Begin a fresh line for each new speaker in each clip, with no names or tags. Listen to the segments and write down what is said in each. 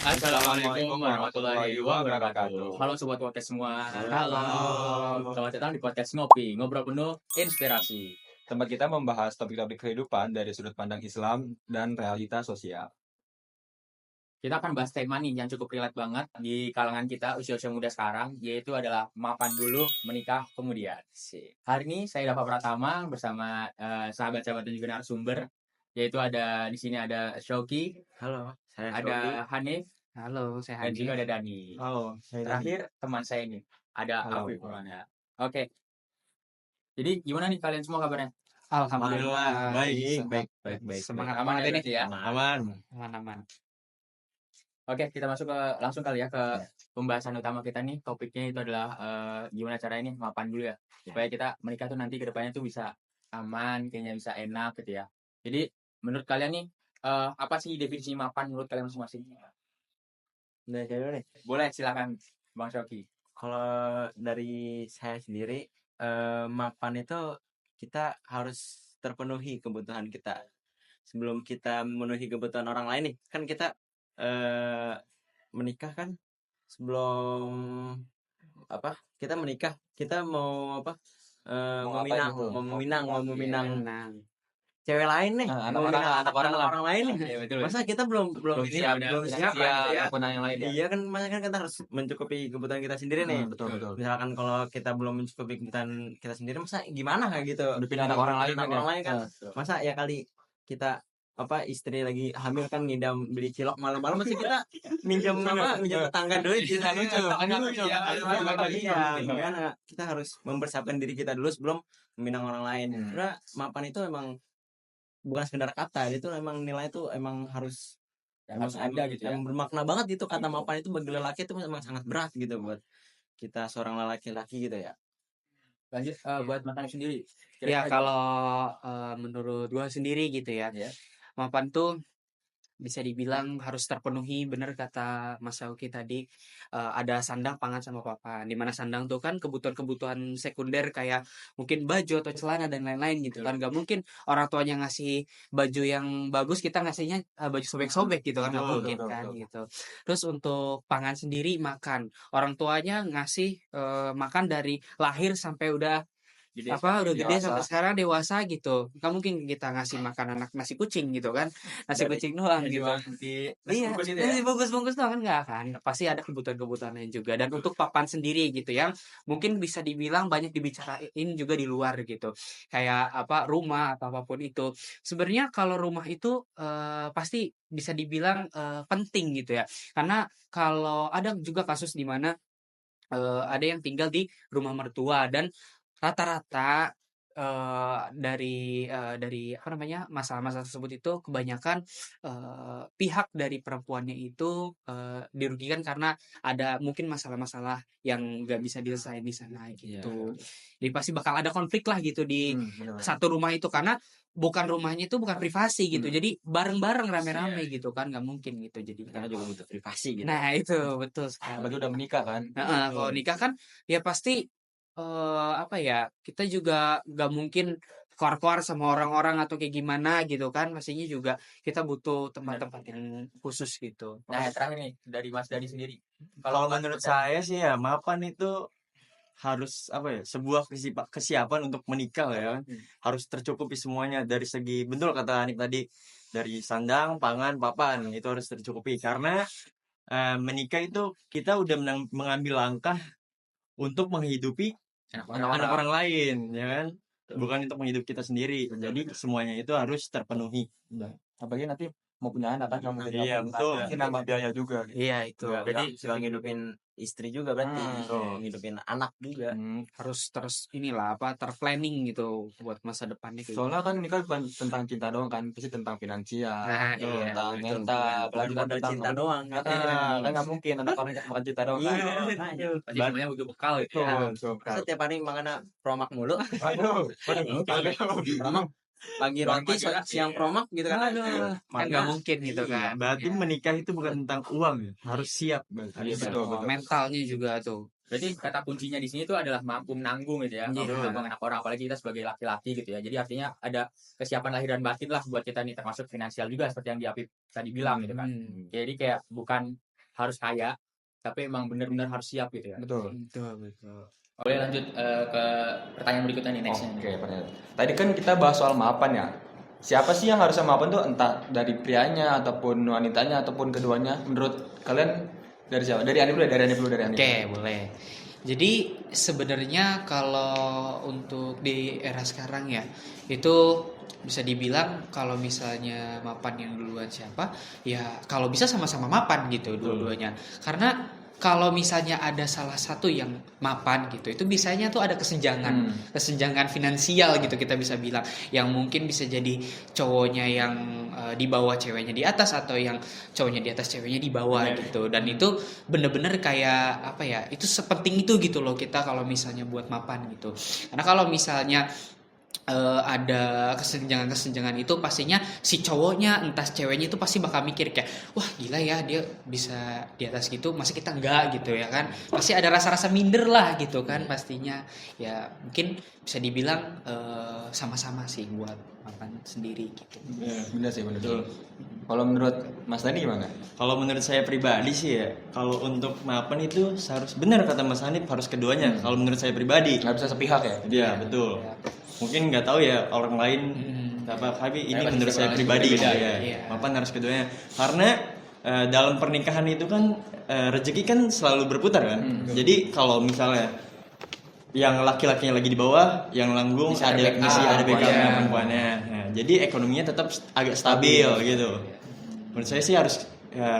Assalamualaikum warahmatullahi wabarakatuh.
Halo sobat podcast semua.
Halo.
Selamat datang di podcast Ngopi, ngobrol penuh inspirasi.
Tempat kita membahas topik-topik kehidupan dari sudut pandang Islam dan realita sosial.
Kita akan bahas tema nih yang cukup relate banget di kalangan kita usia-usia muda sekarang, yaitu adalah mapan dulu, menikah kemudian. Hari ini saya Dava Pratama bersama sahabat-sahabat dan juga narasumber, yaitu di sini ada Shoki,
Halo, saya
ada
Shogi.
Hanif,
Halo, saya
dan
Hadi.
juga ada Dani.
Halo, saya
Terakhir teman saya ini ada
Halo.
Afif. Oke. Jadi gimana nih kalian semua kabarnya?
Alhamdulillah.
baik.
Semangat
Aman
banget ini.
berarti ya.
Aman.
Aman-aman.
Oke, kita masuk langsung kali ya ke pembahasan utama kita nih. Topiknya itu adalah gimana cara ini mapan dulu ya. Supaya kita menikah tuh nanti ke depannya tuh bisa aman, kayaknya bisa enak gitu ya. Jadi menurut kalian nih apa sih definisi mapan menurut kalian masing-masing?
Nah, saya dulu nih.
Boleh silakan Bang Shoki.
Kalau dari saya sendiri, mapan itu kita harus terpenuhi kebutuhan kita. Sebelum kita memenuhi kebutuhan orang lain nih, kan kita menikah kan sebelum kita menikah, kita mau meminang cewek lain nih,
Anak
orang lain nih.
Ya, betul.
Masa kita belum siap ya?
Apa yang lain ya?
Iya kan, masa kan kita harus mencukupi kebutuhan kita sendiri nih.
Betul.
Misalkan kalau kita belum mencukupi kebutuhan kita sendiri, masa gimana gitu?
Hidupin anak orang lain kan ya?
kan. Masa ya kali kita istri lagi hamil kan ngidam beli cilok malam-malam, masih kita minjem tetangga duit kita gimana? Kita harus mempersiapkan diri kita dulu sebelum meminang orang lain. Karena mapan itu emang bukan sekedar kata, itu emang nilai itu emang harus
ada gitu ya.
yang bermakna banget gitu. Kata mapan itu bagi lelaki itu memang sangat berat gitu buat kita seorang lelaki gitu ya.
Lanjut buat makan sendiri.
Ya kalau menurut gua sendiri gitu ya. Mapan tuh bisa dibilang harus terpenuhi, bener kata Mas Shoki tadi, ada sandang, pangan, sama papan. Dimana sandang tuh kan kebutuhan-kebutuhan sekunder kayak mungkin baju atau celana dan lain-lain gitu kan. Gak mungkin orang tuanya ngasih baju yang bagus, kita ngasihnya baju sobek-sobek gitu kan, gak mungkin kan gitu. Terus untuk pangan sendiri, makan, orang tuanya ngasih makan dari lahir sampai udah gede sampai sekarang dewasa gitu. Gak mungkin kita ngasih makan anak nasi kucing gitu kan, nasi kucing doang gitu. Iya, nasi bungkus doang kan, nggak kan, pasti ada kebutuhan lain juga. Dan untuk papan sendiri gitu yang mungkin bisa dibilang banyak dibicarain juga di luar gitu, kayak rumah atau apapun itu. Sebenarnya kalau rumah itu pasti bisa dibilang penting gitu ya, karena kalau ada juga kasus di mana ada yang tinggal di rumah mertua dan rata-rata dari masalah-masalah tersebut itu kebanyakan pihak dari perempuannya itu dirugikan karena ada mungkin masalah-masalah yang nggak bisa diselesaikan di sana gitu. Jadi pasti bakal ada konflik lah gitu di satu rumah itu, karena rumahnya itu bukan privasi gitu. Jadi bareng-bareng rame-rame gitu kan, nggak mungkin gitu. Jadi
Karena juga butuh privasi gitu.
nah itu betul sekali.
Apalagi udah menikah kan?
Kalau nikah kan ya pasti kita juga gak mungkin keluar-keluar sama orang-orang atau kayak gimana gitu kan. Pastinya juga kita butuh tempat-tempat yang khusus gitu.
Nah, terakhir nih dari Mas Dani sendiri.
Kalau menurut saya sih ya, mapan itu harus sebuah kesiapan untuk menikah ya. Harus tercukupi semuanya dari segi, betul kata Hanif tadi, dari sandang, pangan, papan, itu harus tercukupi. Karena menikah itu kita udah mengambil langkah untuk menghidupi anak orang lain, ya kan? Bukan untuk menghidup kita sendiri. Jadi semuanya itu harus terpenuhi.
Apalagi nanti mau punya anak kan kamu jadi
Iya, betul.
mungkin nambah biaya juga.
Iya itu.
Jadi selain ngidupin istri juga berarti ngidupin anak juga.
Harus terplanning gitu buat masa depannya gitu.
Soalnya kan ini kan bukan tentang cinta doang kan, pasti tentang finansial,
Nah, iya,
tentang
betul.
mental, apalagi kan
Bukan
tentang
cinta doang.
kan nggak mungkin anak orang makan cinta doang kan.
Pasti semuanya butuh bekal gitu ya.
Setiap hari makan promak mulu.
Aduh.
Promak pagi roti, siang promak gitu kan.
Kan nggak mungkin gitu kan.
Berarti menikah itu bukan tentang uang ya, harus siap.
Betul.
Mentalnya juga tuh.
Berarti kata kuncinya di sini tuh adalah mampu menanggung gitu ya. Mampu menanggung anak orang, apalagi kita sebagai laki-laki gitu ya. Jadi artinya ada kesiapan lahir dan batin lah buat kita nih, termasuk finansial juga seperti yang Di Apip tadi bilang gitu kan. Jadi kayak bukan harus kaya, tapi emang benar-benar harus siap gitu ya.
Betul.
Betul.
Boleh lanjut ke pertanyaan berikutnya nih, nextnya.
Oke, pertanyaan. Tadi kan kita bahas soal mapan ya. Siapa sih yang harusnya mapan tuh, entah dari prianya ataupun wanitanya ataupun keduanya? Menurut kalian dari siapa? Dari Ani dulu.
Oke, boleh. Jadi sebenarnya kalau untuk di era sekarang ya, itu bisa dibilang kalau misalnya mapan yang duluan siapa, ya kalau bisa sama-sama mapan gitu dua-duanya. Karena kalau misalnya ada salah satu yang mapan gitu, itu biasanya tuh ada kesenjangan finansial gitu kita bisa bilang, yang mungkin bisa jadi cowoknya yang di bawah ceweknya di atas, atau yang cowoknya di atas ceweknya di bawah gitu. Dan itu bener-bener kayak apa ya, itu sepenting itu gitu loh kita kalau misalnya buat mapan gitu. Karena kalau misalnya ada kesenjangan itu, pastinya si cowoknya entah ceweknya itu pasti bakal mikir kayak, wah gila ya dia bisa di atas gitu, masa kita enggak gitu ya kan. Pasti ada rasa-rasa minder lah gitu kan pastinya. Ya mungkin bisa dibilang sama-sama sih buat mapan sendiri gitu.
Benar sih, benar. Kalau menurut Mas Dani gimana?
Kalau menurut saya pribadi sih ya, kalau untuk mapan itu harus, benar kata Mas Hanif, harus keduanya. Kalau menurut saya pribadi,
Nggak bisa sepihak ya?
iya betul. Mungkin nggak tahu ya orang lain apa, tapi ini menurut saya pribadi
berbeda,
ya.
iya.
Mapan harus keduanya. Karena dalam pernikahan itu kan rezeki kan selalu berputar kan. Jadi kalau misalnya yang laki-lakinya lagi di bawah, yang langgung
Bisa ada
ada
backup
misi ada backup
perempuannya.
perempuannya. Nah, jadi ekonominya tetap agak stabil gitu. Menurut saya sih harus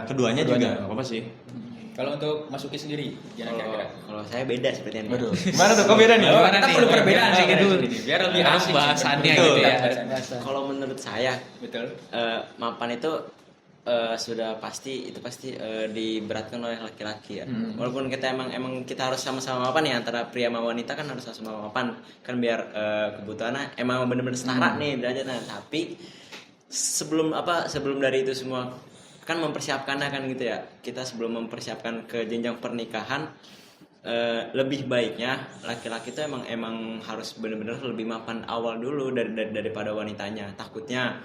keduanya juga nggak apa-apa sih.
Kalau untuk Masuki sendiri, gimana kira-kira?
Kalau saya beda seperti ini.
Waduh. Gimana tuh? Kok beda nih?
Gimana
Kita
nih?
perlu perbedaan sih gitu.
Biar lebih asik
Bahasannya
betul.
gitu ya.
Kalau menurut saya
Betul.
mapan itu sudah pasti diberatkan oleh laki-laki ya. Walaupun kita emang kita harus sama-sama mapan ya, antara pria sama wanita kan harus sama-sama mapan kan, biar kebutuhannya emang benar-benar setara nih derajatnya. Tapi sebelum dari itu semua kan mempersiapkannya kan gitu ya. Kita sebelum mempersiapkan ke jenjang pernikahan, lebih baiknya laki-laki itu emang harus benar-benar lebih mapan awal dulu daripada wanitanya. Takutnya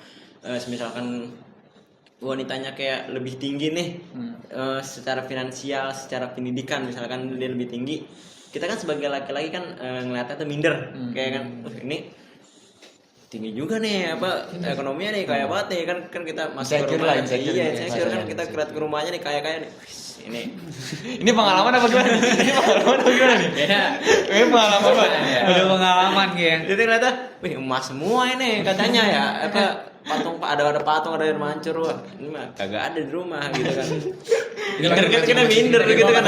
misalkan wanitanya kayak lebih tinggi nih, secara finansial, secara pendidikan misalkan dia lebih tinggi, kita kan sebagai laki-laki kan ngeliatnya tuh minder, kayak kan ini tinggi juga nih ekonominya nih, kaya banget nih kan kita masuk ke rumah, insecure kan, kita ke rumahnya nih kaya nih.
Ini pengalaman apa gimana? Nih? Ini pengalaman apa?
Udah pengalaman ya.
Jadi ternyata, wih emas semua ini katanya ya, patung ada patung, ada air mancur, wah ini mah kagak ada di rumah gitu kan. Kita minder gitu kan.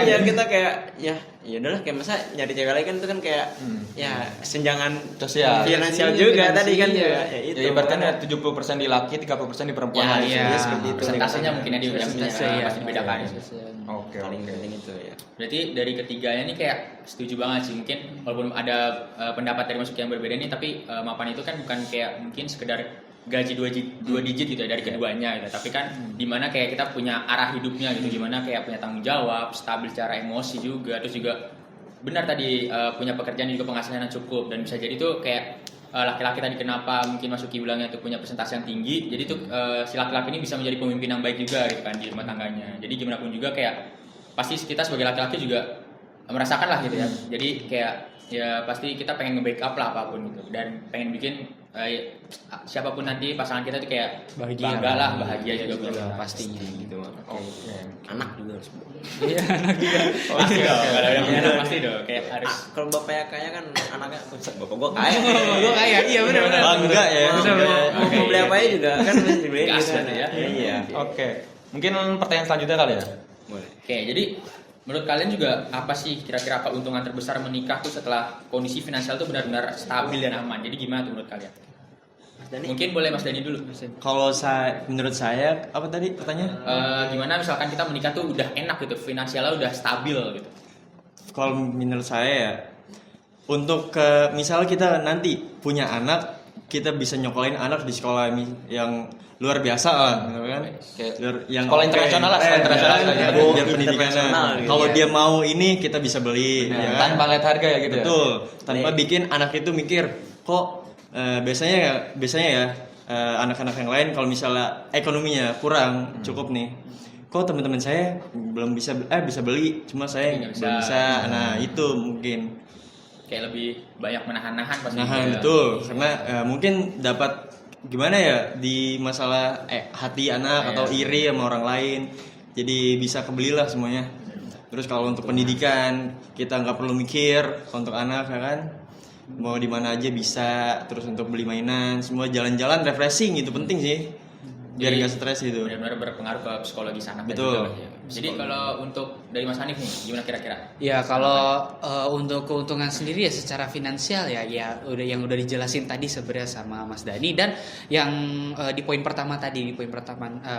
Iya, kita kayak ya udahlah, kayak masa nyari cewek lagi kan itu kan kayak ya kesenjangan
Sosial.
finansial juga tadi kan juga. Ya itu.
Ya ibaratnya 70% di laki, 30% di perempuan.
Ya,
lah.
iya, seperti itu.
Persentasenya mungkin yang
Persentase, ya.
pasti dibedakan.
Oke,
Paling
oke.
penting itu ya.
Berarti dari ketiganya nih kayak setuju banget sih. Mungkin walaupun ada pendapat dari Masuki yang berbeda nih, tapi mapan itu kan bukan kayak mungkin sekedar gaji dua digit gitu ya dari keduanya gitu. Tapi kan dimana kayak kita punya arah hidupnya gitu, gimana kayak punya tanggung jawab, stabil secara emosi juga, terus juga benar tadi punya pekerjaan juga, penghasilan yang cukup, dan bisa jadi tuh kayak laki-laki tadi kenapa mungkin Masuki bilangnya tuh punya persentase yang tinggi, jadi tuh si laki-laki ini bisa menjadi pemimpin yang baik juga gitu kan di rumah tangganya. Jadi gimana pun juga kayak pasti kita sebagai laki-laki juga merasakan lah gitu ya. Jadi kayak ya pasti kita pengen nge-backup lah apapun gitu, dan pengen bikin siapapun nanti pasangan kita tuh kayak bangga lah, bahagia juga
Pastinya gitu mah. Anak juga harus.
Iya, anak juga.
pasti dong. Kalau udah punya anak pasti dong kayak harus
Kalau bapaknya kaya kan anaknya, bapak gua kaya.
Gue kayak iya benar.
Bangga ya.
Mau beli apa aja juga kan mesti dibeliin
gas
gitu.
gitu ya.
Iya.
Oke. Mungkin pertanyaan selanjutnya kali ya.
Boleh.
Oke, jadi menurut kalian juga apa sih kira-kira keuntungan terbesar menikah tuh setelah kondisi finansial tuh benar-benar stabil dan aman? Jadi gimana tuh menurut kalian?
Dani?
Mungkin boleh Mas Dani dulu.
Kalau menurut saya apa tadi pertanyaan?
Gimana misalkan kita menikah tuh udah enak gitu, finansialnya udah stabil gitu.
Kalau menurut saya ya, untuk misal kita nanti punya anak, kita bisa nyokolin anak di sekolah yang luar biasa lah, gitu kan? Yang
Sekolah internasional lah, sekolah internasional lah,
biar
internasional
pendidikannya.
gitu
Kalau
ya.
dia mau ini, kita bisa beli, ya kan?
Tanpa lihat harga ya gitu ya.
Betul, tanpa bikin anak itu mikir kok biasanya ya anak-anak yang lain kalau misalnya ekonominya kurang cukup nih, kok teman-teman saya belum bisa bisa beli, cuma saya
Tapi nggak bisa.
belum bisa. Nah itu mungkin
Kayak lebih banyak menahan-nahan pas
betul, karena mungkin dapat gimana ya di masalah hati anak atau iri sama orang lain, jadi bisa kebelilah semuanya. Terus kalau untuk pendidikan kita nggak perlu mikir untuk anak ya kan, mau di mana aja bisa. Terus untuk beli mainan semua, jalan-jalan refreshing itu penting sih biar
Jadi,
nggak stres gitu.
benar-benar berpengaruh ke psikologi anak.
Betul.
juga, ya. Jadi kalau untuk dari Mas Hanif nih gimana kira-kira?
Ya kalau untuk keuntungan sendiri ya secara finansial ya udah dijelasin tadi sebenarnya sama Mas Dani, dan yang di poin pertama tadi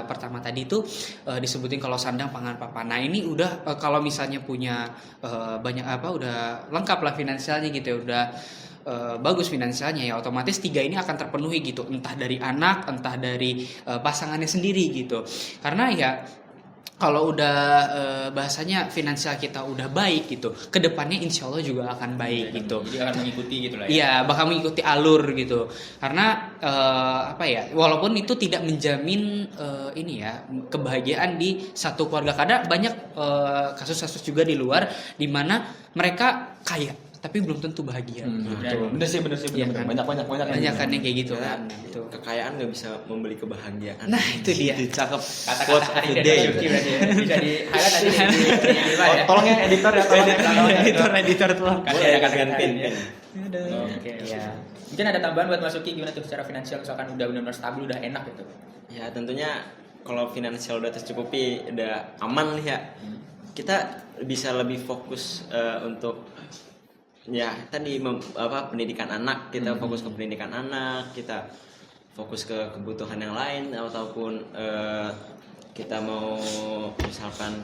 pertama tadi itu disebutin kalau sandang pangan papan. Nah ini udah kalau misalnya punya banyak udah lengkap lah finansialnya gitu ya, udah bagus finansialnya ya, otomatis 3 ini akan terpenuhi gitu, entah dari anak, entah dari pasangannya sendiri gitu. Karena ya kalau udah bahasanya finansial kita udah baik gitu, kedepannya insya Allah juga akan baik gitu.
Jadi akan mengikuti gitu lah ya.
Iya, bakal mengikuti alur gitu. Karena walaupun itu tidak menjamin ini ya kebahagiaan di satu keluarga. Karena banyak kasus-kasus juga di luar di mana mereka kaya tapi belum tentu bahagia.
Bener sih
Iya kan?
banyak
Banyak kan yang kayak gitu
Ya,
kan. Gitu.
kekayaan nggak bisa membeli kebahagiaan.
Nah itu dia.
Itu cakep.
Kata-kata
Quote of
hari
the
dari
day.
Mas Yuki berarti ya. Bisa di highlight nanti di ya.
Tolong ya editor ya, tolong
Editor tolong.
Kasih
Boleh,
ada kata-kata
pin.
ya. Oke.
Iya.
Mungkin ada tambahan buat Mas Yuki gimana tuh secara finansial, misalkan udah benar-benar stabil, udah enak gitu.
Ya tentunya kalau finansial udah tercukupi, udah aman nih ya, kita bisa lebih fokus untuk ya tadi pendidikan anak. Kita fokus ke pendidikan anak, kita fokus ke kebutuhan yang lain, ataupun kita mau misalkan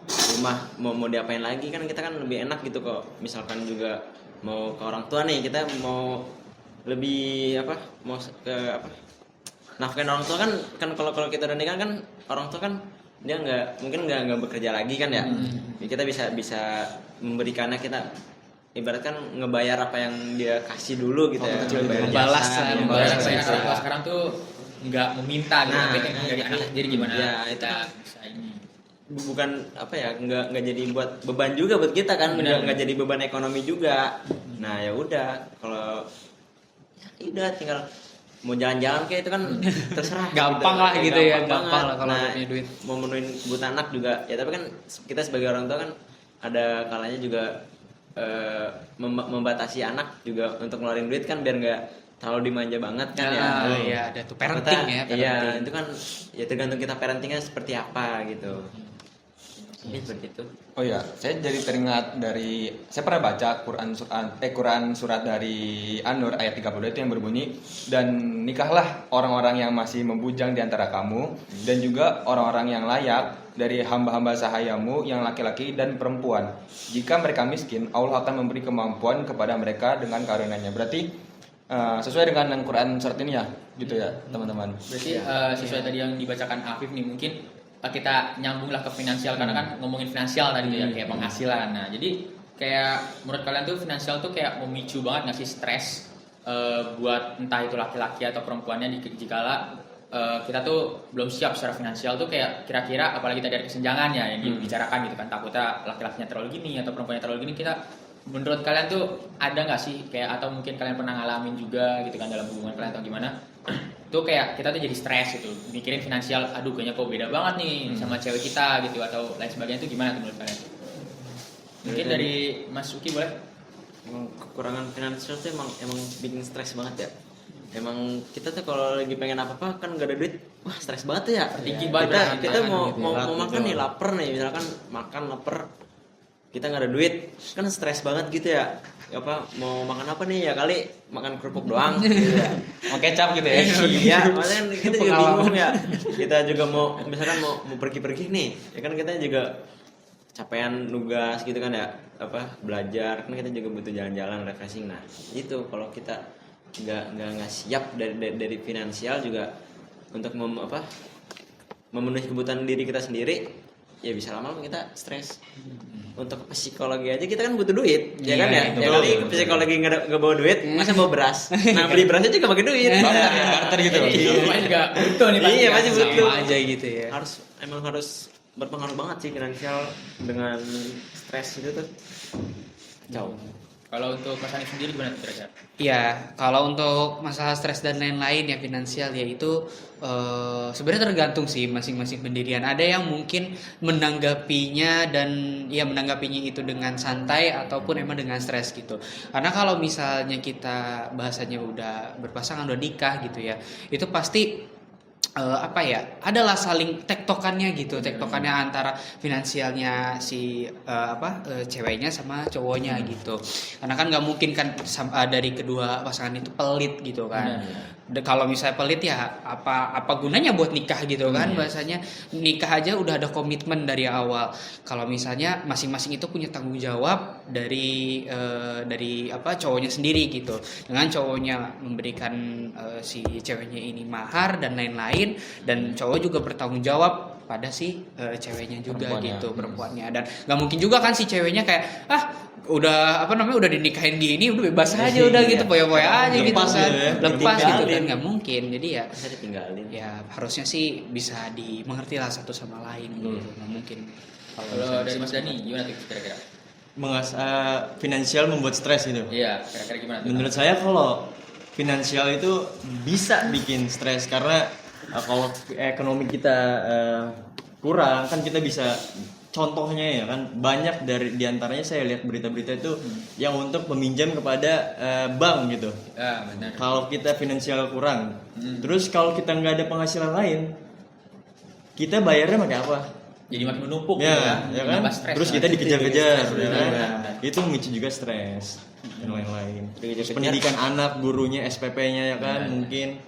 rumah mau diapain lagi, kan kita kan lebih enak gitu kok. Misalkan juga mau ke orang tua nih, kita mau lebih mau ke nafkahin orang tua kan kalau kita udah nikah kan orang tua kan dia mungkin nggak bekerja lagi kan ya. Kita bisa memberikannya, kita ibaratkan ngebayar apa yang dia kasih dulu gitu ya.
Membalas
jasa,
membalas
Banyak
jasa.
orang tua sekarang tuh nggak meminta gitu,
Nah,
tapi pengen dari anak jadi gimana
ya,
kita bisa ini.
bukan nggak jadi buat beban juga buat kita kan,
Benar.
nggak jadi beban ekonomi juga. Nah ya udah, kalau ya udah tinggal mau jalan-jalan kayak itu kan terserah.
Gampang lah gitu ya, gampang
banget.
lah kalau
Nah,
punya duit.
mau menuhin kebutuhan anak juga ya, tapi kan kita sebagai orang tua kan ada kalanya juga membatasi anak juga untuk ngeluarin duit kan, biar nggak terlalu dimanja banget kan ya.
Iya, ada tuh parenting ya.
Iya, itu kan ya tergantung kita parentingnya seperti apa gitu. Ini seperti itu.
Oh ya, saya jadi teringat dari, saya pernah baca Quran surat dari An-Nur ayat 32 itu yang berbunyi, dan nikahlah orang-orang yang masih membujang di antara kamu, dan juga orang-orang yang layak dari hamba-hamba sahayamu yang laki-laki dan perempuan. Jika mereka miskin, Allah akan memberi kemampuan kepada mereka dengan karunia-Nya. Berarti sesuai dengan yang Quran surat ini ya, gitu ya teman-teman.
Berarti sesuai tadi yang dibacakan Afif nih, mungkin kita nyambunglah ke finansial, karena kan ngomongin finansial tadi ya, kayak penghasilan. Nah jadi kayak menurut kalian tuh finansial tuh kayak memicu banget nggak sih stres buat entah itu laki-laki atau perempuannya jikala kita tuh belum siap secara finansial tuh, kayak kira-kira apalagi kita dari kesenjangan ya yang dibicarakan gitu kan, takutnya laki-lakinya terlalu gini atau perempuannya terlalu gini. Kita menurut kalian tuh ada nggak sih kayak, atau mungkin kalian pernah ngalamin juga gitu kan dalam hubungan kalian atau gimana tuh, kayak kita tuh jadi stres gitu mikirin finansial, aduh kayaknya kok beda banget nih sama cewek kita gitu atau lain sebagainya, itu gimana tuh menurut kalian? Mungkin dari Mas Uki boleh.
Emang kekurangan finansial tuh emang bikin stres banget ya. Emang kita tuh kalau lagi pengen apa-apa kan gak ada duit, wah stres banget tuh ya.
Tinggi banget
Kita mau
gitu ya.
mau makan nih, lapar nih, misalkan makan lapar, kita nggak ada duit kan stres banget gitu ya. Mau makan apa nih, ya kali makan kerupuk doang gitu ya.
Mau kecap gitu ya.
Iya, makanya kita juga bingung ya. Kita juga mau misalkan mau pergi-pergi nih, ya kan kita juga capaian nugas gitu kan ya, belajar kan, kita juga butuh jalan-jalan refreshing. Nah itu kalau kita nggak siap dari finansial juga untuk memenuhi kebutuhan diri kita sendiri, ya bisa lama-lama kita stres. Untuk psikologi aja kita kan butuh duit, ya kan ya. Ya kali psikologi nggak bawa duit, masa bawa beras. Nah beli berasnya juga pakai duit.
Barter gitu.
Iya, juga butuh nih pasti.
Iya, pasti butuh.
Sama aja gitu ya.
Harus berpengaruh banget sih finansial dengan stres itu tuh jauh.
Kalau untuk Mas Hanif sendiri gimana tuh kira-kira?
Ya, kalau untuk masalah stres dan lain-lain ya finansial ya itu sebenarnya tergantung sih masing-masing pendirian. Ada yang mungkin menanggapinya dan ya menanggapinya itu dengan santai ataupun emang dengan stres gitu. Karena kalau misalnya kita bahasanya udah berpasangan udah nikah gitu ya, itu pasti apa ya, adalah saling tektokannya gitu, tektokannya antara finansialnya si ceweknya sama cowoknya gitu. Karena kan nggak mungkin kan dari kedua pasangan itu pelit gitu kan. Kalau misalnya pelit ya apa gunanya buat nikah gitu kan. Bahasanya nikah aja udah ada komitmen dari awal. Kalau misalnya masing-masing itu punya tanggung jawab dari cowoknya sendiri gitu. Dengan cowoknya memberikan si ceweknya ini mahar dan lain-lain, dan cowok juga bertanggung jawab pada si ceweknya juga gitu, perempuannya. Dan nggak mungkin juga kan si ceweknya kayak udah dinikahin gini udah bebas aja udah gitu, poya-poya aja gitu
Lepas
kan,
ya,
lepas gitu kan,
ditinggalin.
nggak mungkin. Jadi ya
Bisa ditinggalin.
harusnya sih bisa dimengerti lah satu sama lain gitu, nggak mungkin.
Kalau dari Mas Dani gimana tuh kira-kira?
Finansial membuat stres itu.
Iya, kira-kira gimana tuh?
Menurut saya kalau finansial itu bisa bikin stres karena kalau ekonomi kita kurang kan kita bisa, contohnya ya kan banyak dari diantaranya saya lihat berita-berita itu yang untuk meminjam kepada bank gitu.
Ya, benar.
Kalau kita finansial kurang, terus kalau kita nggak ada penghasilan lain, kita bayarnya pakai apa?
Jadi makin menumpuk gitu
Ya kan?
Nambah stres
Terus
lah.
kita dikejar-kejar, ya kan?
Benar.
Itu memicu juga stres dan lain-lain.
Dikejar-kejar.
Pendidikan anak, gurunya, SPP-nya ya kan, mungkin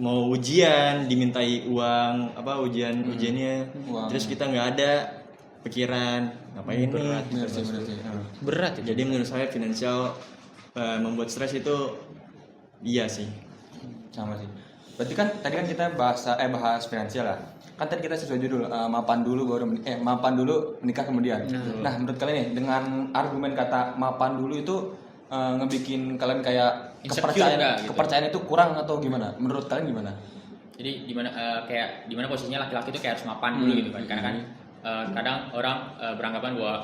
mau ujian dimintai uang ujiannya,
Uang.
terus kita nggak ada pikiran ngapain nih.
Bener sih.
Berat itu.
Jadi menurut saya finansial membuat stres itu iya sih.
Sama sih. Berarti kan tadi kan kita bahas finansial lah. Kan tadi kita sesuai judul mapan dulu menikah kemudian. Nah, menurut kalian nih dengan argumen kata mapan dulu itu ngebikin kalian kayak
Insecure nggak gitu?
kepercayaan itu kurang atau gimana? Menurut kalian gimana?
Jadi kayak dimana posisinya laki-laki itu kayak harus mapan dulu gitu kan? Karena kan kadang orang beranggapan bahwa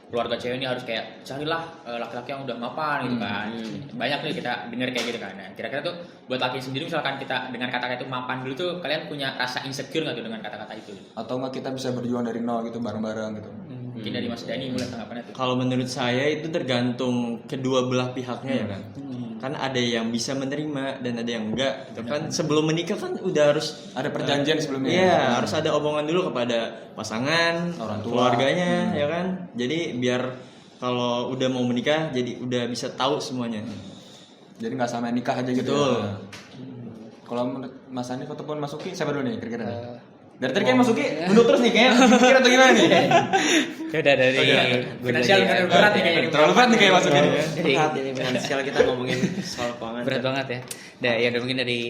keluarga cewek ini harus kayak carilah laki-laki yang udah mapan gitu kan. Banyak nih kita dengar kayak gitu kan. Nah, kira-kira tuh buat laki sendiri misalkan kita dengan kata-kata itu mapan dulu tuh, kalian punya rasa insecure nggak tuh dengan kata-kata itu?
Atau nggak kita bisa berjuang dari nol gitu bareng-bareng gitu?
Mungkin dari Mas Dani mulai tanggapannya tuh.
Kalau menurut saya itu tergantung kedua belah pihaknya ya kan. Kan ada yang bisa menerima dan ada yang enggak. Itu kan sebelum menikah kan udah harus
Ada perjanjian sebelumnya.
Iya, harus ada omongan dulu kepada pasangan,
Orang tua.
keluarganya ya kan. Jadi biar kalau udah mau menikah jadi udah bisa tahu semuanya.
Jadi nggak sama nikah aja gitu.
Betul.
Ya. Kalau menurut Mas Hanif ataupun Mas Uki, siapa dulu nih kira-kira nih? Dari tadi kan Mas Uki duduk terus nih kayaknya mikir atau gimana nih?
Ya udah dari
Finansial berat nih kayaknya.
Terlalu berat nih kayak Mas Uki nih.
Berat ini finansial kita ngomongin soal keuangan.
berat banget ya. Ya udah mungkin dari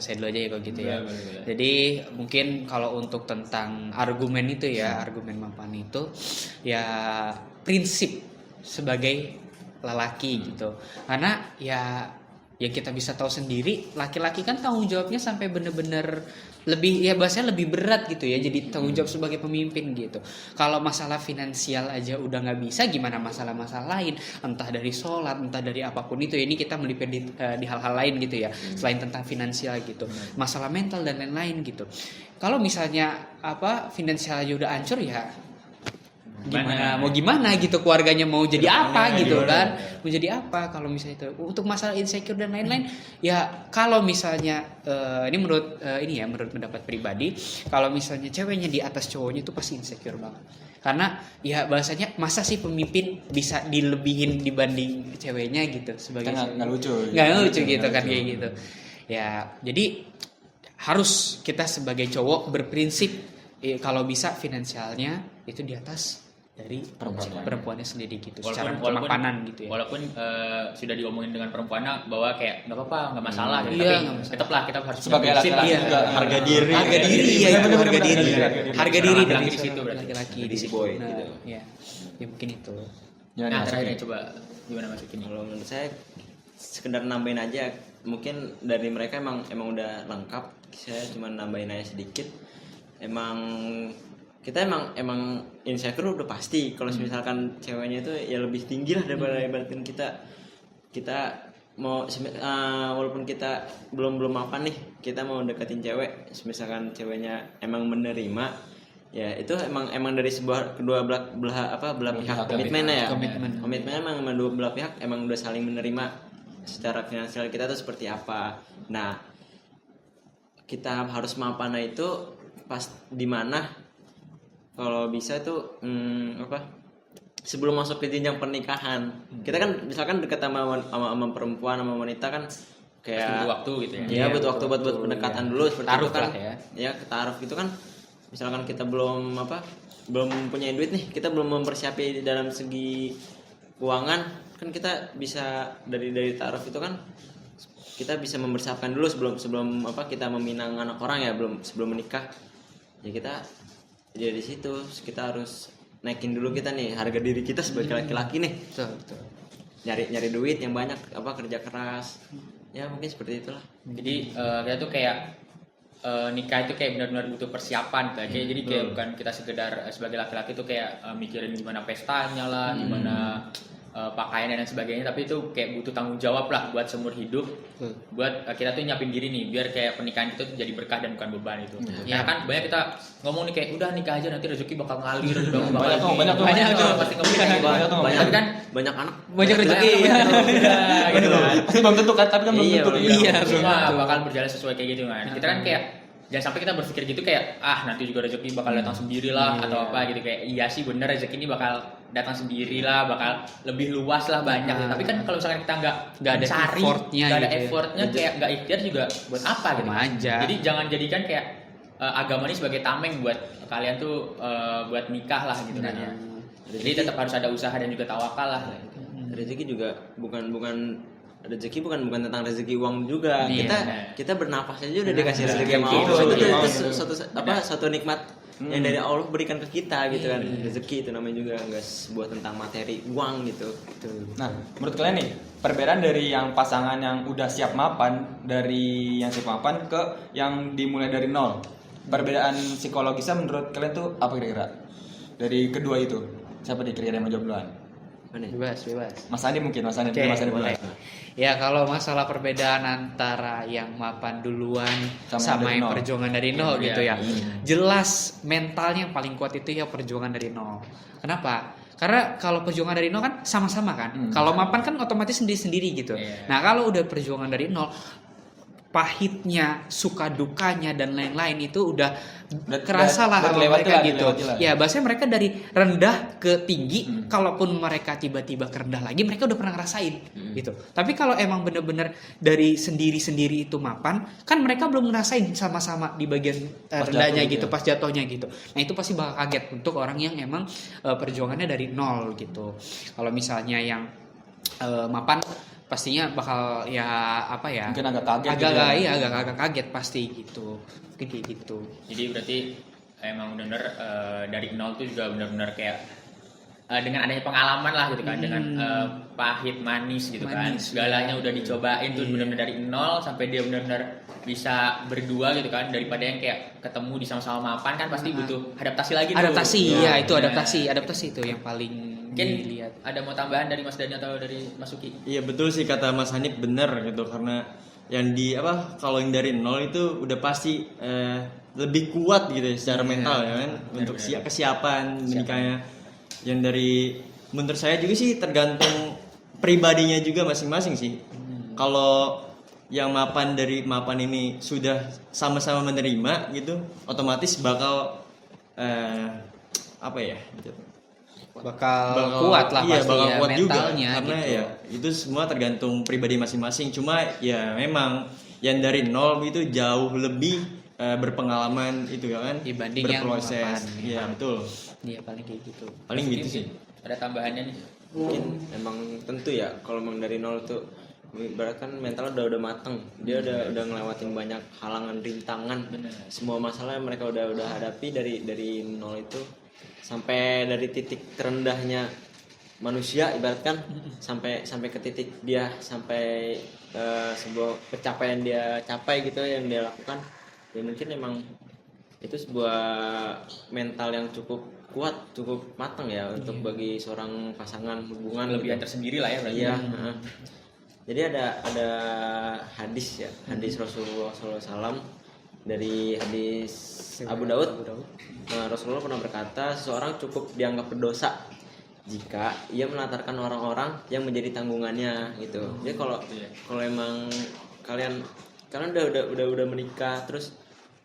saya dulu aja ya kalau gitu ya.
Boleh.
Jadi mungkin kalau untuk tentang argumen itu ya, argumen mapan itu ya prinsip sebagai lelaki gitu. Karena ya yang kita bisa tahu sendiri, laki-laki kan tanggung jawabnya sampai bener-bener lebih, ya bahasanya lebih berat gitu ya, jadi tanggung jawab sebagai pemimpin gitu. Kalau masalah finansial aja udah nggak bisa, gimana masalah-masalah lain, entah dari sholat, entah dari apapun itu. Ini kita melipir di hal-hal lain gitu ya, selain tentang finansial gitu, masalah mental dan lain-lain gitu. Kalau misalnya finansial aja udah hancur ya mau gimana gitu, keluarganya mau jadi apa gitu kan, mau jadi apa kalau misalnya itu. Untuk masalah insecure dan lain-lain ya, kalau misalnya ini menurut pendapat pribadi, kalau misalnya ceweknya di atas cowoknya itu pasti insecure banget. Karena ya bahasanya masa sih pemimpin bisa dilebihin dibanding ceweknya gitu, sebagai
Kan nggak lucu.
nggak lucu gitu kan, kayak gitu ya. Jadi harus kita sebagai cowok berprinsip kalau bisa finansialnya itu di atas dari perempuannya sendiri gitu, secara kemapanan gitu ya.
Walaupun sudah diomongin dengan perempuannya bahwa kayak nggak apa-apa, nggak masalah gitu,
Iya,
tapi
nggak masalah.
tetaplah kita harus
Sebagai
punya prinsip
laki-laki
lah.
juga,
harga diri.
Harga diri ya, itu
bener-bener
harga diri.
harga
Harga diri
Laki-laki
dari
di situ
seorang
berarti.
laki-laki
Jadi
di
si
situ.
boy,
Nah,
gitu.
ya mungkin itu.
Ya,
Nah,
Mas
terakhir
Uki.
coba gimana Mas Uki nih?
Kalau menurut saya sekedar nambahin aja, mungkin dari mereka emang udah lengkap, saya cuma nambahin aja sedikit. emang kita emang insecure udah pasti kalau misalkan ceweknya itu ya lebih tinggi lah daripada ibaratkan kita mau walaupun kita belum apa nih, kita mau deketin cewek, misalkan ceweknya emang menerima, ya itu emang dari sebuah kedua belah pihak komitmennya ya. Komitmennya emang dua belah pihak emang udah saling menerima secara finansial kita tuh seperti apa. Nah, kita harus mapan itu pas di mana kalau bisa tuh sebelum masuk ke jenjang pernikahan. Kita kan misalkan dekat sama perempuan sama wanita kan kayak
butuh waktu gitu ya.
Iya, butuh waktu buat pendekatan dulu seperti
Taruh
itu kan.
lah ya.
Ya, taruh gitu kan. Misalkan kita belum punya duit nih, kita belum mempersiapi dalam segi keuangan, kan kita bisa dari taruh itu kan kita bisa mempersiapkan dulu sebelum kita meminang anak orang ya, sebelum menikah. Ya kita di situ kita harus naikin dulu kita nih harga diri kita sebagai laki-laki nih.
Betul.
Nyari duit yang banyak, kerja keras. Ya mungkin seperti itulah.
Jadi kita tuh kayak nikah itu kayak benar-benar butuh persiapan kayak jadi kayak bukan kita sekedar sebagai laki-laki tuh kayak mikirin gimana pestanya lah, gimana pakaian dan sebagainya, tapi itu kayak butuh tanggung jawab lah buat seumur hidup. Buat kita tuh nyiapin diri nih biar kayak pernikahan kita tuh jadi berkah dan bukan beban itu. Ya kan banyak kita ngomong nih kayak udah nikah aja nanti rezeki bakal ngalir dong.
Banyak tuh
pasti ngomong kayak gitu. Tapi kan
Banyak anak,
Banyak rezeki.
gitu kan.
Pasti belum tentu kan, tapi kan belum tentu.
Iya,
Semua bakal berjalan sesuai kayak gitu kan. Kita kan kayak jangan sampai kita berpikir gitu kayak nanti juga rezeki bakal datang sendiri lah atau apa gitu, kayak iya sih bener rezeki ini bakal datang sendiri lah, bakal lebih luas lah banyak. Tapi kan kalau misalkan kita nggak
ada
cari,
effortnya
nggak ada
gitu ya.
effortnya, kayak nggak ikhtiar juga buat apa gitu.
Sama aja.
Jadi jangan jadikan kayak agama ini sebagai tameng buat kalian tuh buat nikah lah gitu kan ya. Jadi tetap harus ada usaha dan juga tawakal lah.
rezeki juga bukan rezeki bukan tentang rezeki uang juga. Kita bernafas aja udah dikasih rezeki sama Allah. Itu suatu nikmat yang dari Allah berikan ke kita gitu kan. Rezeki itu namanya juga, enggak sebuah tentang materi uang gitu.
Nah, menurut kalian nih, perbedaan dari yang pasangan yang udah siap mapan, dari yang siap mapan ke yang dimulai dari nol, perbedaan psikologisnya menurut kalian tuh apa kira-kira? Dari kedua itu, siapa nih kira-kira yang mau jawab duluan?
Bebas.
Mas Andi mungkin, Mas Andi
Oke,
duluan.
boleh. Ya kalau masalah perbedaan antara yang mapan duluan sama yang perjuangan dari nol gitu ya. Jelas mentalnya yang paling kuat itu ya perjuangan dari nol. Kenapa? Karena kalau perjuangan dari nol kan sama-sama kan. Kalau mapan kan otomatis sendiri-sendiri gitu. Nah kalau udah perjuangan dari nol, pahitnya, suka dukanya dan lain-lain itu udah kerasa lah sama mereka gitu. Ya bahasanya mereka dari rendah ke tinggi, kalaupun mereka tiba-tiba ke rendah lagi, mereka udah pernah ngerasain gitu. Tapi kalau emang bener-bener dari sendiri-sendiri itu mapan, kan mereka belum ngerasain sama-sama di bagian rendahnya gitu, pas jatuhnya gitu. Nah itu pasti bakal kaget untuk orang yang emang perjuangannya dari nol gitu. Kalau misalnya yang mapan pastinya bakal
mungkin agak kaget
agak kaget pasti gitu kayak gitu.
Jadi berarti emang benar-benar dari nol tuh juga benar-benar kayak dengan adanya pengalaman lah gitu kan, dengan pahit manis gitu kan, segalanya udah dicobain tuh benar-benar dari nol sampai dia benar-benar bisa berdua gitu kan, daripada yang kayak ketemu di sama-sama mapan kan pasti butuh adaptasi lagi tuh.
Adaptasi itu yang paling
mungkin
dilihat.
ada mau tambahan dari Mas Dani atau dari Mas Suki?
Iya betul sih kata Mas Hanif, bener gitu, karena yang kalau yang dari nol itu udah pasti lebih kuat gitu ya secara mental ya kan, untuk kesiapan menikahnya. Yang dari menurut saya juga sih tergantung pribadinya juga masing-masing sih. Kalau yang mapan ini sudah sama-sama menerima gitu, otomatis bakal
bakal kuat lah pasti
bakal
ya
kuat
mentalnya
juga, karena
gitu.
ya itu semua tergantung pribadi masing-masing. Cuma ya memang yang dari nol itu jauh lebih berpengalaman itu ya kan,
dibanding yang
berproses.
mapan.
Iya betul.
Iya paling kayak gitu.
Paling gitu sih.
Ada tambahannya nih?
Mungkin emang tentu ya kalau memang dari nol tuh ibarat kan mental udah mateng, dia udah ngelewatin banyak halangan, rintangan, semua masalah yang mereka udah hadapi dari nol itu, sampai dari titik terendahnya manusia ibaratkan sampai ke titik dia sampai sebuah pencapaian dia capai gitu yang dia lakukan. Ya mungkin emang itu sebuah mental yang cukup kuat, cukup matang ya untuk bagi seorang pasangan hubungan
Kelebihan
gitu.
tersendiri lah ya berarti.
Iya. Heeh. Jadi ada hadis ya, hadis Rasulullah SAW, dari hadis Abu Daud. Nah, Rasulullah pernah berkata, seseorang cukup dianggap berdosa jika ia melantarkan orang-orang yang menjadi tanggungannya gitu. Jadi kalau emang kalian udah menikah, terus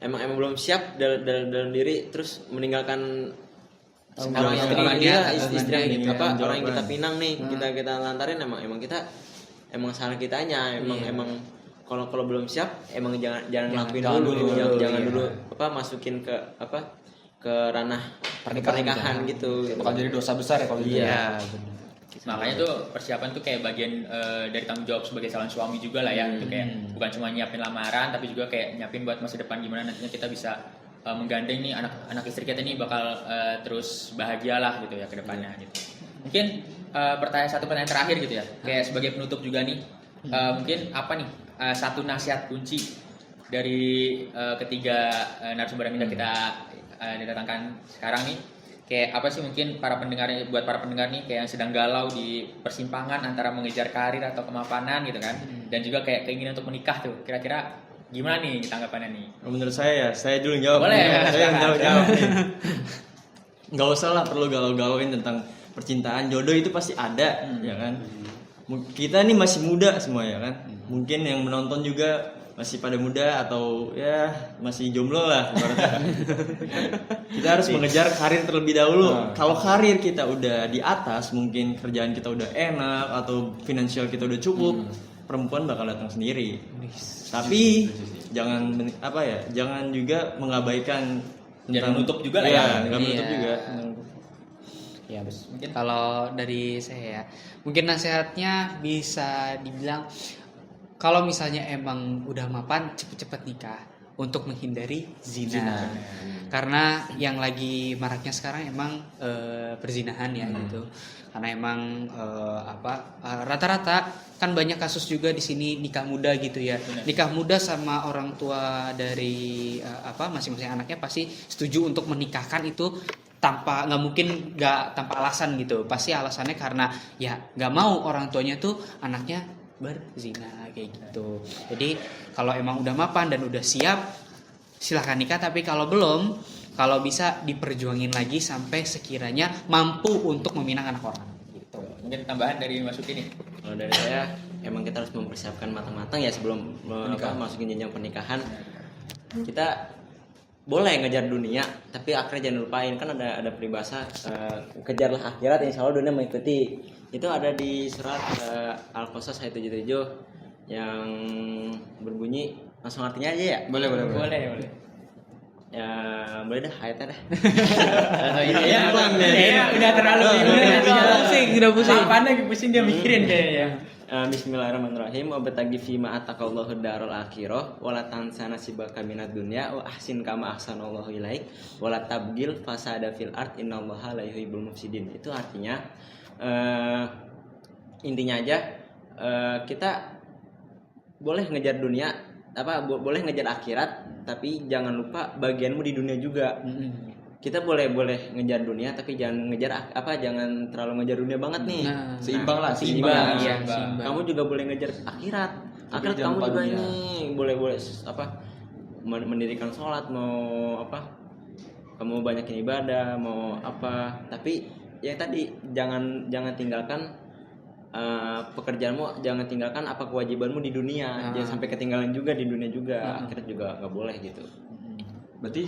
emang belum siap dalam diri, terus meninggalkan orang yang kita pinang nih, kita lantarin, emang kita salah kitanya, emang kalau belum siap emang jangan ngelakuin dulu, jangan dulu masukin ke ranah pernikahan gitu.
Bakal jadi dosa besar ya kalau gitu.
Iya.
Makanya tuh persiapan tuh kayak bagian dari tanggung jawab sebagai calon suami juga lah ya. Itu kayak bukan cuma nyiapin lamaran, tapi juga kayak nyiapin buat masa depan, gimana nantinya kita bisa menggandeng nih anak istri kita nih bakal terus bahagia lah gitu ya ke depannya gitu. Mungkin satu pertanyaan terakhir gitu ya, kayak sebagai penutup juga nih, mungkin apa nih satu nasihat kunci dari ketiga narasumber yang kita didatangkan sekarang nih, kayak apa sih mungkin buat para pendengar nih kayak yang sedang galau di persimpangan antara mengejar karir atau kemapanan gitu kan, dan juga kayak keinginan untuk menikah tuh, kira-kira gimana nih tanggapannya nih?
Menurut saya dulu jawab.
Boleh,
Saya yang
silakan.
jawab nih. Nggak usah lah perlu galau-galauin tentang percintaan, jodoh itu pasti ada, ya kan. Kita nih masih muda semua ya kan. Mungkin yang menonton juga masih pada muda atau ya masih jomblo lah ibaratnya. Kita harus mengejar karir terlebih dahulu. Kalau karir kita udah di atas, mungkin kerjaan kita udah enak atau finansial kita udah cukup, perempuan bakal datang sendiri. Tapi jangan jangan juga mengabaikan
Jangan menutup juga lah ya.
Nggak menutup
Iya.
juga.
Ya,
Mungkin
kalau dari saya ya, mungkin nasihatnya bisa dibilang kalau misalnya emang udah mapan, cepet-cepet nikah untuk menghindari zina. Karena yang lagi maraknya sekarang emang perzinahan ya gitu. Karena emang rata-rata kan banyak kasus juga di sini nikah muda gitu ya. Nikah muda sama orang tua dari masing-masing anaknya pasti setuju untuk menikahkan itu nggak tanpa alasan gitu. Pasti alasannya karena ya nggak mau orang tuanya tuh anaknya berzina kayak gitu. Jadi kalau emang udah mapan dan udah siap, silahkan nikah. Tapi kalau belum, kalau bisa diperjuangin lagi sampai sekiranya mampu untuk meminang anak orang gitu.
mungkin tambahan dari Mas Uki nih.
Kalau dari saya emang kita harus mempersiapkan matang-matang ya sebelum masukin jenjang pernikahan. Kita boleh ngejar dunia, tapi akhirnya jangan lupain, kan ada peribahasa kejarlah akhirat, insya Allah dunia mengikuti. Itu ada di surat Al-Qasas ayat 77 yang berbunyi, langsung artinya aja ya?
Boleh.
Ya boleh dah, ayatnya dah.
Udah terlalu
Udah pusing.
Apaan lagi pusing dia mikirin kayaknya.
Bismillahirrahmanirrahim. Wa bataghi fima ataqallahu darul akhirah wa la tansa nasibaka minad dunya wa ahsin kama ahsanallahu ilaik wa la tabgil fasada fil ard innallaha la yuhibbul mufsidin. Itu artinya intinya aja kita boleh ngejar dunia, boleh ngejar akhirat, tapi jangan lupa bagianmu di dunia juga. Kita boleh ngejar dunia, tapi jangan jangan terlalu ngejar dunia banget nih.
Seimbang.
Iya,
Kamu juga boleh ngejar akhirat. Akhirat kamu
jangan
juga
lupa
ini boleh mendirikan sholat, mau kamu banyakin ibadah, mau tapi yang tadi jangan tinggalkan pekerjaanmu, jangan tinggalkan kewajibanmu di dunia. Jangan sampai ketinggalan juga di dunia juga. Akhirat juga nggak boleh gitu.
Berarti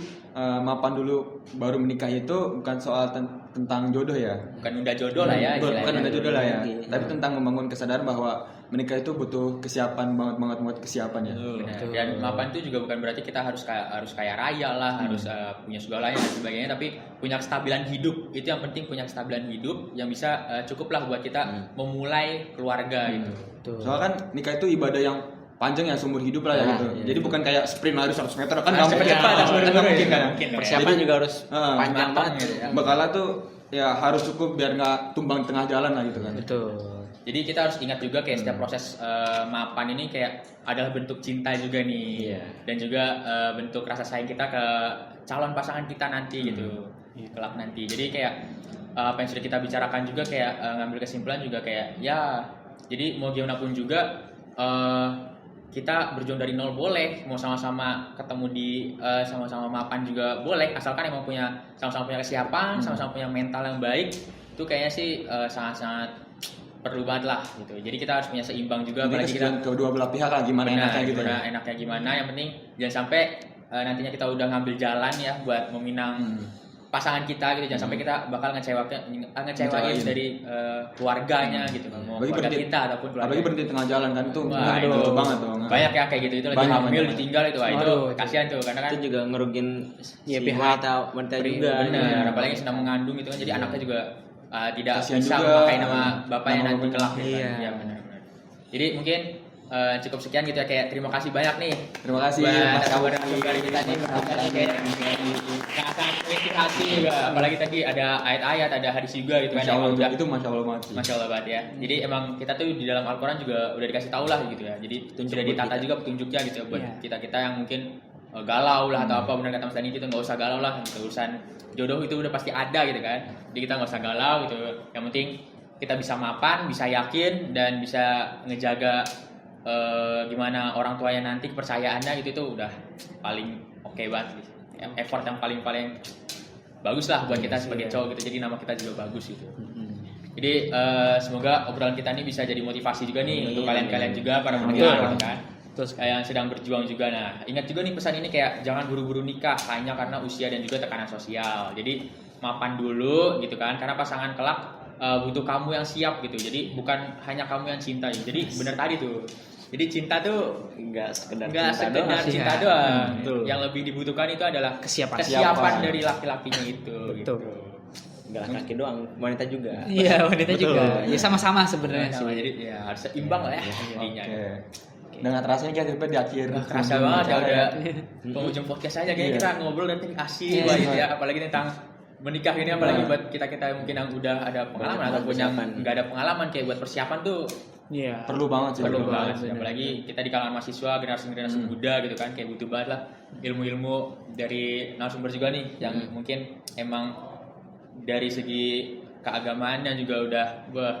mapan dulu baru menikah itu bukan soal tentang jodoh ya?
Bukan udah jodoh lah ya.
Bukan udah jodoh lah ya.
Iya.
Tapi tentang membangun kesadaran bahwa menikah itu butuh kesiapan banget kesiapan ya.
Benar. Dan mapan itu juga bukan berarti kita harus kaya raya lah, harus punya segalanya dan sebagainya, tapi punya kestabilan hidup. Itu yang penting, punya kestabilan hidup yang bisa cukup lah buat kita memulai keluarga gitu.
Soalnya kan nikah itu ibadah yang panjang ya, seumur hidup lah ya gitu.
Iya.
Jadi bukan kayak sprint lari 100 meter kan
Harus
nggak
cepat, harus buru-buru
mungkin
ya.
kan.
Mungkin, ya.
Persiapan juga harus panjang
matang
banget.
gitu ya.
Bekalnya tuh ya harus cukup biar nggak tumbang di tengah jalan lah gitu kan.
Betul.
Jadi kita harus ingat juga kayak setiap proses mapan ini kayak adalah bentuk cinta juga nih.
Iya.
Dan juga bentuk rasa sayang kita ke calon pasangan kita nanti gitu. Kelak nanti. Jadi kayak apa yang sudah kita bicarakan juga kayak ngambil kesimpulan juga kayak ya jadi mau gimana pun juga kita berjuang dari nol boleh, mau sama-sama ketemu di sama-sama mapan juga boleh, asalkan emang sama-sama punya kesiapan, sama-sama punya mental yang baik, itu kayaknya sih sangat-sangat perlu banget lah gitu. Jadi kita harus punya seimbang juga, apalagi kita
kedua belah pihak lah gimana enaknya gitu.
enaknya gimana, yang penting jangan sampai nantinya kita udah ngambil jalan ya buat meminang pasangan kita gitu, jangan sampai kita bakal ngecewain dari keluarganya gitu, mau keluarga kita ataupun keluarga.
Apalagi berhenti tengah jalan kan itu
Wah, itu
banget tuh.
banyak ya kayak gitu, itu lagi hamil ditinggal itu, wah itu
Waduh,
kasihan tuh karena kan
Itu juga ngerugin
Iya,
si
pihak.
wanita juga.
bener, apalagi sedang mengandung itu kan, jadi anaknya juga tidak
Kasihan
bisa
juga.
memakai nama bapaknya
Nama
nanti
bapaknya.
kelak gitu kan.
Iya.
Iya benar-benar. Jadi mungkin cukup sekian gitu ya, kayak terima kasih banyak nih
Terima kasih
buat
Mas
narasumber kita nih bertiga nih, kayak sangat menginspirasi juga, apalagi tadi ada ayat-ayat, ada hadis juga gitu kan
Masya
yang
Allah
udah
itu Masya Allah banget sih.
Masya Allah banget ya. Jadi emang kita tuh di dalam Al-Quran juga udah dikasih tahu lah gitu ya. Jadi sudah
buat
ditata
kita.
juga petunjuknya gitu ya buat
Iya.
kita-kita yang mungkin galau lah atau apa, benar kata Mas Dani, kita nggak usah galau lah gitu. Urusan jodoh itu udah pasti ada gitu kan. Jadi kita nggak usah galau gitu. Yang penting kita bisa mapan, bisa yakin, dan bisa ngejaga gimana orang tuanya nanti, kepercayaannya gitu, itu udah paling oke banget gitu. Effort yang paling bagus lah buat kita sebagai cowok gitu, jadi nama kita juga bagus gitu. Jadi semoga obrolan kita ini bisa jadi motivasi juga nih untuk kalian-kalian juga para pendengar gitu kan, terus yang sedang berjuang juga. Nah, ingat juga nih pesan ini kayak jangan buru-buru nikah hanya karena usia dan juga tekanan sosial. Jadi mapan dulu gitu kan, karena pasangan kelak butuh kamu yang siap gitu. Jadi bukan hanya kamu yang cinta. Jadi benar tadi tuh. Jadi cinta tuh
Enggak sekedar
nggak sekedar
doang.
cinta
Iya.
doang.
Betul.
Yang lebih dibutuhkan itu adalah
Kesiapan.
kesiapan dari laki-lakinya itu.
Betul.
Gitu.
Enggak laki doang, wanita juga.
Iya, wanita
Betul.
juga. Ya sama-sama sebenarnya
Sama,
sih.
jadi ya harus seimbang lah ya jadinya.
Oke. Dengan terasanya kita sampai di akhir.
Kerasa banget ya udah penghujung podcast aja kayaknya
Iya.
kita ngobrol dan asik
Iya.
banget ya, apalagi tentang menikah ini, apalagi buat kita mungkin yang udah ada pengalaman
Buat
ataupun yang
persiapan.
nggak ada pengalaman, kayak buat persiapan tuh
Iya.
Perlu banget sih.
perlu banget sih.
bener.
Apalagi kita di kalangan mahasiswa generasi muda gitu kan, kayak butuh banget lah ilmu-ilmu dari narasumber juga nih yang mungkin emang dari segi keagamaannya juga udah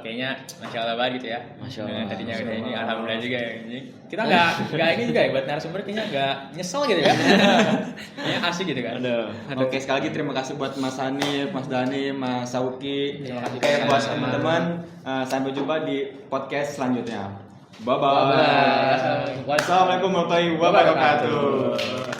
kayaknya Masya Allah banget gitu ya.
Masya
Nah,
Allah.
tadinya udah ini alhamdulillah juga ya. Ini kita nggak ini juga ya buat narasumber, kayaknya nggak nyesel gitu ya. Kayaknya asik gitu kan.
Oke, sekali lagi terima kasih buat Mas Hanif, Mas Dani, Mas Sauki.
Terima kasih.
Oke, buat teman-teman, sampai jumpa di podcast selanjutnya. Bye bye.
Bye.
Wassalamualaikum warahmatullahi wabarakatuh.